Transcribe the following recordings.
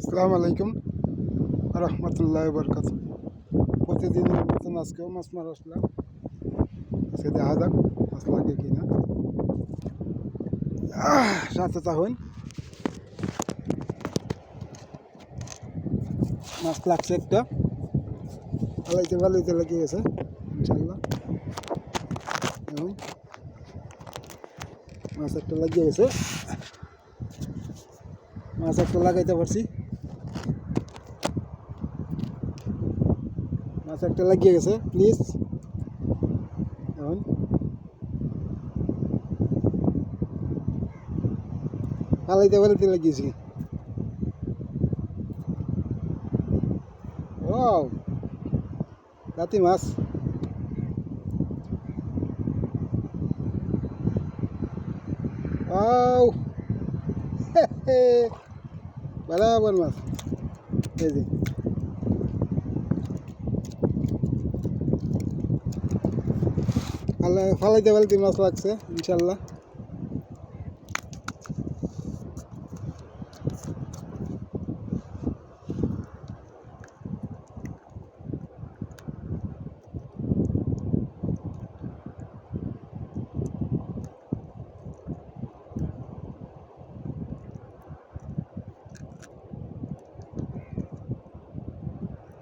আসসালামু আলাইকুম রহমতুল্লাহ বরকাত। প্রতিদিনের মতন আজকেও মাছ মারা আসলাম। আজকে দেখা যাক মাছ লাগে কিনা। সাথে থাকুন। মাছ লাগছে একটা, ভালোইতে লেগে গেছে ইনশাল্লাহ। এখন মাছ একটা লাগিয়ে গেছে, মাছ একটা লাগাইতে পারছি। মাছ একটা লাগিয়ে গেছে, প্লিজ। এখন ভালোইতে লাগিয়েছি। ও রাতি মাছ, ও বরাবর মাছ। এই যে ফালাইতে মাছ লাগছে ইনশাল্লাহ।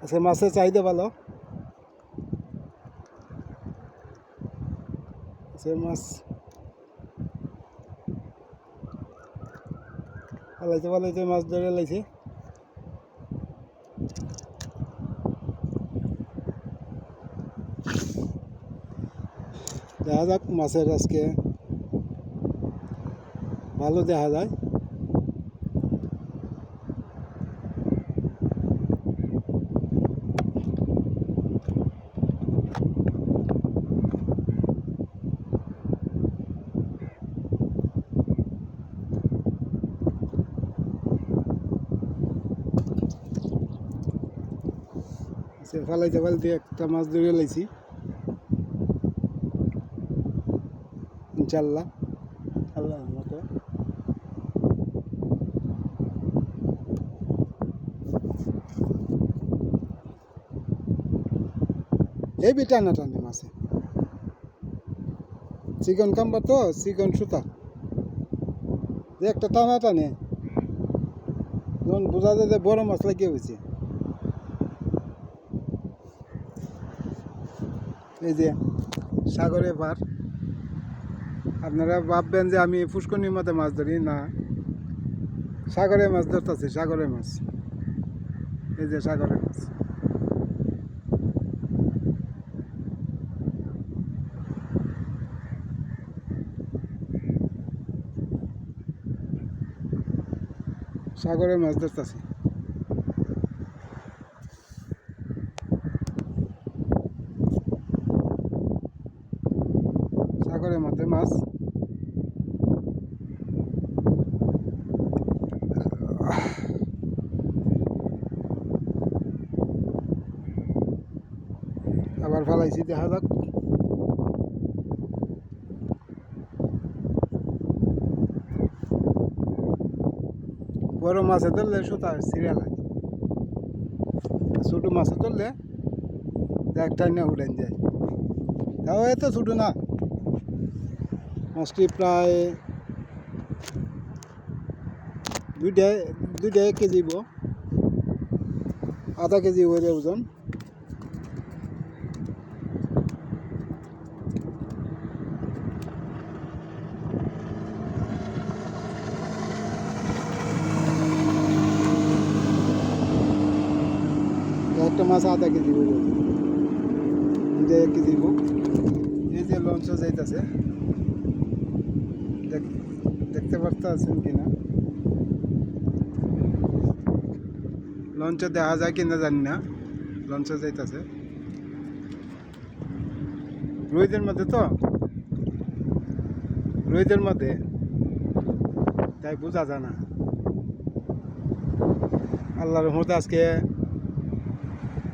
আচ্ছা, মাছের চাহিদা ভালো। মাছ ফালাইতে মাছ ধরে লাইছে। দেখা যাক মাছের আজকে ভালো দেখা যায়। ফালাইতে একটা মাছ ধরে লাইছি ইনশাল্লাহ আল্লাহর মতো। এই বি টানা মাছে চিকন কাম্বার তো, চিকন সুতা যে একটা টানে যখন বোঝা যায় যে বড় মাছ লাগিয়ে হয়েছে। এই যে সাগরে পার। আপনারা ভাববেন যে আমি পুষ্করণীর মধ্যে মাছ ধরি, না, সাগরে মাছ ধরতেছি, সাগরে মাছ। এই যে সাগরের মাছ। সাগরে মাছ ধরতেছি। সাগরের মধ্যে মাছ। আবার ফালাইছি, দেখা যাক। বড় মাছে ধরলে সুতা সিরিয়াল হয়, ছোটো মাছে ধরলে একটা না উড়ান যায়। তাও এত ছোটো না, মাছটি প্রায় দুইটা 1 কেজি, আধা কেজি ওরে ওজন। একটা মাছ আধা কেজি ওরে ওজন, 1 কেজি। এই যে লঞ্চ যাইতেছে, দেখতে পারতেছেন কিনা, লঞ্চে দেখা যায় কিনা জানি না। লঞ্চে যাইতেছে রোহিতের মধ্যে, তো রোহিতের মধ্যে তাই বোঝা যায় না। আল্লাহর রহমতে আজকে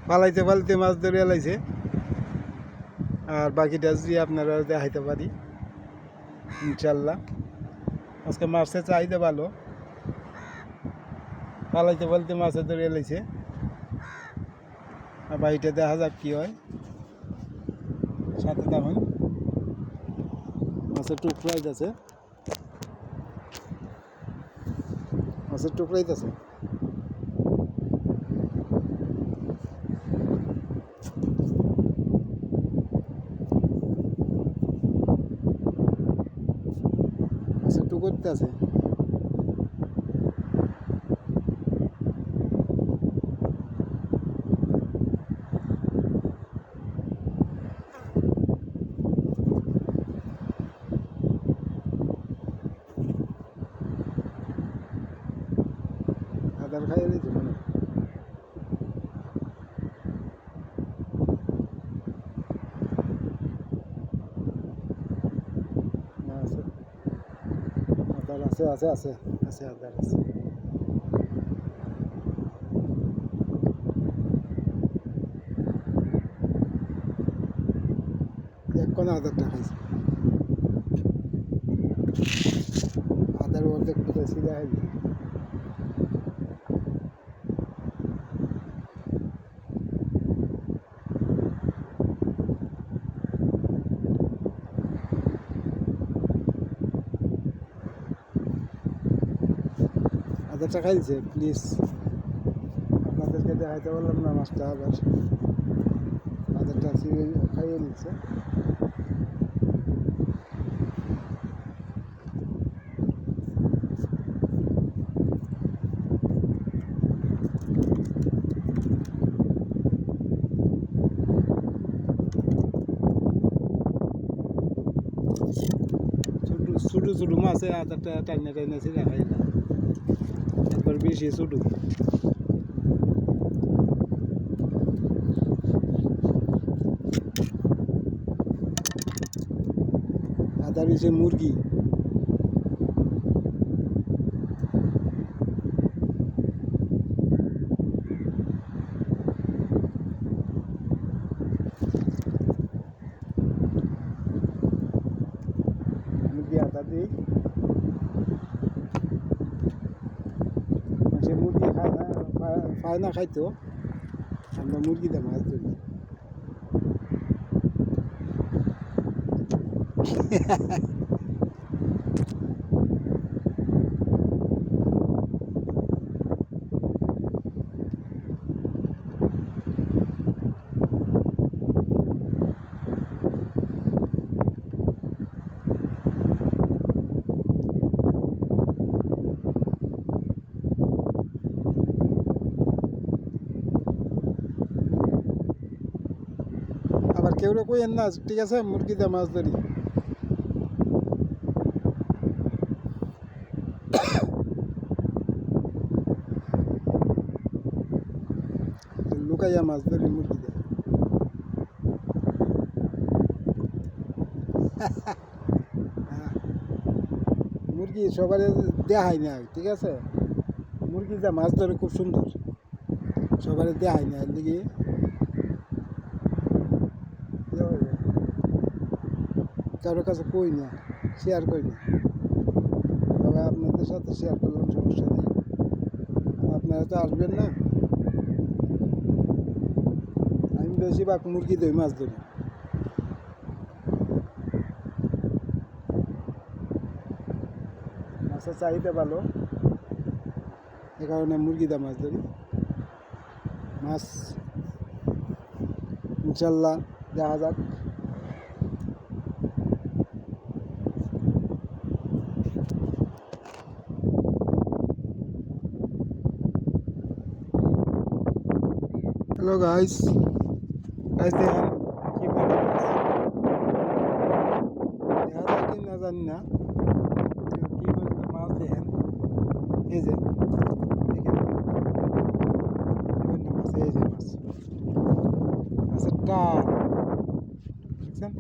পালাইতে মাছ ধরে এলাইছে। আর বাকিটা যদি আপনারা দেখাইতে পারি ইনশাল্লাহ। আজকে মাছের চাহিদা ভালো। পালাইতে বলতে মাছে ধরে এলাইছে। আর বাড়িটা দেখা যাক কি হয়, সাথে তখন মাছের টুকরাইতেছে, মাছের টুকরাইতেছে। মাছের টুকরতে আছে। আদার খাইয়ে দিয়েছে মনে হয়। না, আছে আদার, আছে আছে আছে আছে আদার আছে। এক কোনা আদারটা খাইছে, আদার অর্ধেক কোথায় সিধা হয়ে যায়। আদারটা খাইছে, প্লিজ আপনাদেরকে দেখাইতে বললাম না মাছটা, আবার আদারটা খাইয়ে নিচ্ছে। ছোটো ছোটো মাছে আদারটা টাইনে টাইনে ছিঁড়া খাইলা, একবার বেশি ছোটো। আদার হচ্ছে মুরগি। মুরগি আদা দিই, সে মুরগি খায় না, পায় না খাইতো, আমরা মুরগিতে মাছ ধরি। আবার কেউ কইেন না, ঠিক আছে, মুরগিতে মাছ ধরি। লুকাইয়া মাছ ধরি মুরগিতে। মুরগি সবার দেখাই না, ঠিক আছে, মুরগি যা মাছ ধরে খুব সুন্দর, সবার দেখাই না, এর লিগে কারোর কাছে কই না, শেয়ার করি না। তবে আপনাদের সাথে শেয়ার করলাম, সমস্যা নেই, আপনারা তো আসবেন না। আমি বেশিরভাগ মুরগি ধরি, মাছ ধরি। মাছের চাহিদা ভালো, এ কারণে মুরগিতে মাছ ধরি। মাছ ইনশাল্লাহ দেখা যাক। হ্যালো গাইস, দেখেন কি বলে মাছ দেখা যায় কি না জানি না, কি বলে মাছ দেখেন, এই যে দেখেন মাছ, এই যে মাছ, মাছের টান দেখছেন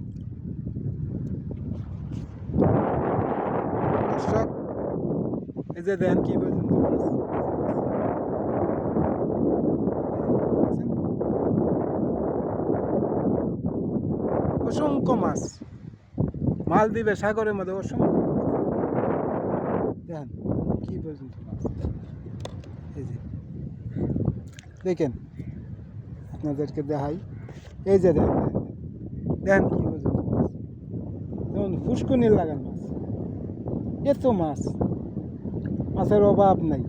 দর্শক, এই যে দেখেন কি পর্যন্ত মাছ, অসংখ্য মাছ, মালদ্বীপের সাগরের মধ্যে অসংখ্য দেখেন কি পর্যন্ত মাছ, এই যে দেখেন আপনাদেরকে দেখাই। এই যে দেখেন দেখেন কি পর্যন্ত মাছ, যেমন ফুসকুনির লাগান মাছ, এত মাছ, মাছের অভাব নাই।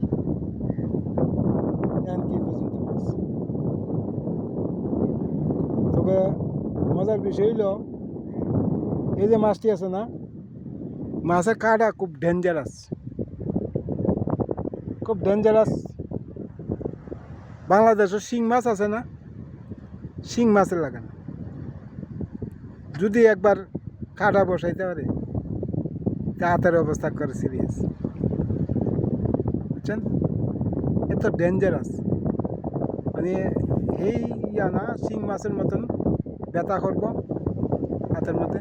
দেখেন কি পর্যন্ত মাছ। তবে মজার বিষয় হইল এই যে মাছটি আছে না, মাছের কাঁটা খুব ডেঞ্জারাস, খুব ডেঞ্জারাস। বাংলাদেশের শিং মাছ আছে না, শিং মাছের লাগান যদি একবার কাঁটা বসাইতে পারে তা হাতের অবস্থা করে সিরিয়াস, বুঝছেন? এত ডেঞ্জারাস, মানে এই ইয়া না শিং মাছের মতন ব্যথা করবো হাতের মধ্যে,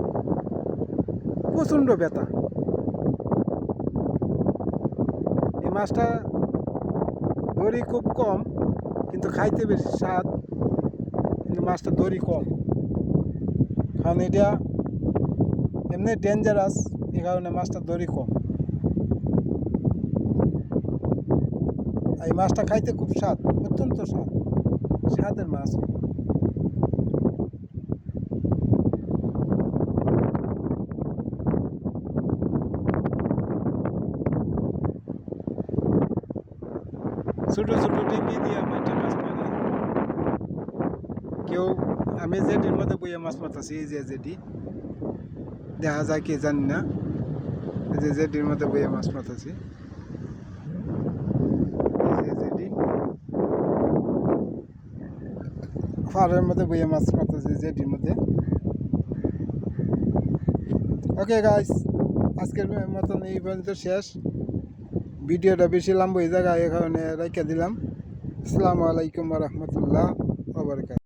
প্রচণ্ড ব্যথা। এই মাছটা দড়ি খুব কম কিন্তু খাইতে বেশি স্বাদ, কিন্তু মাছটা দড়ি কম, কারণ এটা এমনি ডেঞ্জারাস, এই কারণে মাছটা দড়ি কম। এই মাছটা খাইতে খুব স্বাদ, অত্যন্ত স্বাদ, স্বাদের মাছ। ছোটো ছোটো ডিঙ্গি দিয়ে মাঠে মাছ মারে কেউ। আমি জেডির মধ্যে বইয়ে মাছ মারতেছি, এই যে জেডি দেখা যায় কি জানি না, এই যে জেডির মধ্যে বইয়ে মাছ মারতেছি, এই যে জেডি ফারের মধ্যে বইয়ে মাছ মারতেছি জেডির মধ্যে। ওকে গাইস, আজকের মতন এই পর্যন্ত শেষ। ভিডিওটা বেশি লম্বা হয়ে যায়, এই কারণে রেখে দিলাম। আসসালামু আলাইকুম ওয়া রাহমাতুল্লাহ ওয়া বারাকাতুহু।